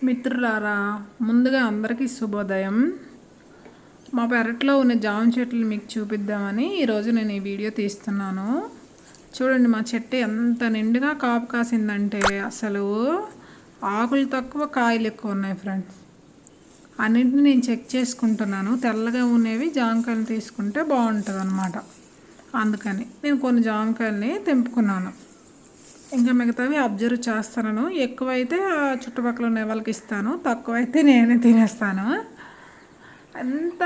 మిత్రులారా, ముందుగా అందరికీ శుభోదయం. మా పెరట్లో ఉన్న జామ చెట్లు మీకు చూపిద్దామని ఈరోజు నేను ఈ వీడియో తీస్తున్నాను. చూడండి, మా చెట్టు ఎంత నిండుగా కాపు కాసిందంటే అసలు ఆకులు తక్కువ కాయలు ఎక్కువ ఉన్నాయి ఫ్రెండ్స్. అన్నింటిని నేను చెక్ చేసుకుంటున్నాను. తెల్లగా ఉన్నవి జామకాయలు తీసుకుంటే బాగుంటుంది అన్నమాట. అందుకని నేను కొన్ని జామకాయలని తెంపుకున్నాను. ఇంకా మిగతావి అబ్జర్వ్ చేస్తాను. ఎక్కువైతే చుట్టుపక్కల ఉన్న వాళ్ళకి ఇస్తాను, తక్కువైతే నేనే తినేస్తాను. ఎంత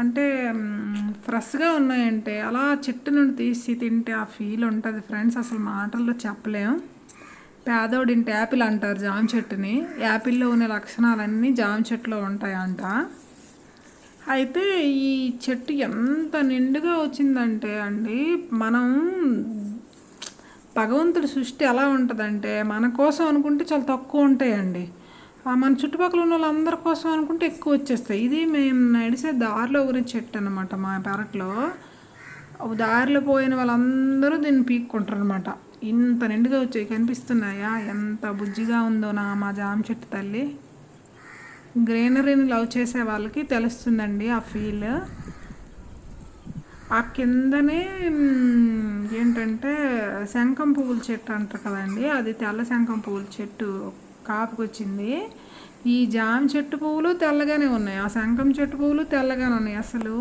అంటే ఫ్రెష్గా ఉన్నాయంటే అలా చెట్టు నుండి తీసి తింటే ఆ ఫీల్ ఉంటుంది ఫ్రెండ్స్, అసలు మాటల్లో చెప్పలేము. పేదోడింటి యాపిల్ అంటారు జామ చెట్టుని. యాపిల్లో ఉన్న లక్షణాలన్నీ జామ చెట్టులో ఉంటాయంట. అయితే ఈ చెట్టు ఎంత నిండుగా వచ్చిందంటే అండి, మనం భగవంతుడి సృష్టి ఎలా ఉంటుందంటే మన కోసం అనుకుంటే చాలా తక్కువ ఉంటాయండి, మన చుట్టుపక్కల ఉన్న వాళ్ళందరి కోసం అనుకుంటే ఎక్కువ వచ్చేస్తాయి. ఇది మేము నడిసే దారిలో ఊరే చెట్టు అనమాట. మా పెరట్లో దారిలో పోయిన వాళ్ళందరూ దీన్ని పీక్కుంటారు అనమాట. ఇంత నిండుగా వచ్చాయి, కనిపిస్తున్నాయా? ఎంత బుజ్జిగా ఉందో మా జామ చెట్టు తల్లి. గ్రీనరీని లవ్ చేసే వాళ్ళకి తెలుస్తుందండి ఆ ఫీల్. ఆ కిందనే ఏంటంటే శంఖం పువ్వుల చెట్టు అంటారు కదండి, అది తెల్ల శంఖం పువ్వుల చెట్టు కాపుకొచ్చింది. ఈ జామ చెట్టు పువ్వులు తెల్లగానే ఉన్నాయి, ఆ శంఖం చెట్టు పువ్వులు తెల్లగానే ఉన్నాయి. అసలు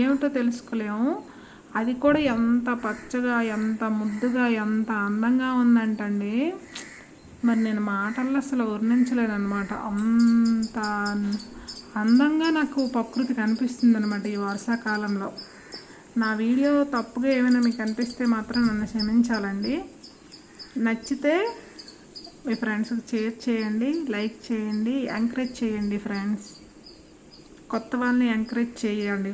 ఏమిటో తెలుసుకోలేము. అది కూడా ఎంత పచ్చగా, ఎంత ముద్దుగా, ఎంత అందంగా ఉందంటండి. మరి నేను మాటల్లో అసలు వర్ణించలేను అనమాట. అంత అందంగా నాకు ప్రకృతి కనిపిస్తుంది అనమాట ఈ వర్షాకాలంలో. నా వీడియో తప్పుగా ఏమైనా మీకు అనిపిస్తే మాత్రం నన్ను క్షమించాలండి. నచ్చితే మీ ఫ్రెండ్స్కి షేర్ చేయండి, లైక్ చేయండి, ఎంకరేజ్ చేయండి ఫ్రెండ్స్. కొత్త వాళ్ళని ఎంకరేజ్ చేయండి.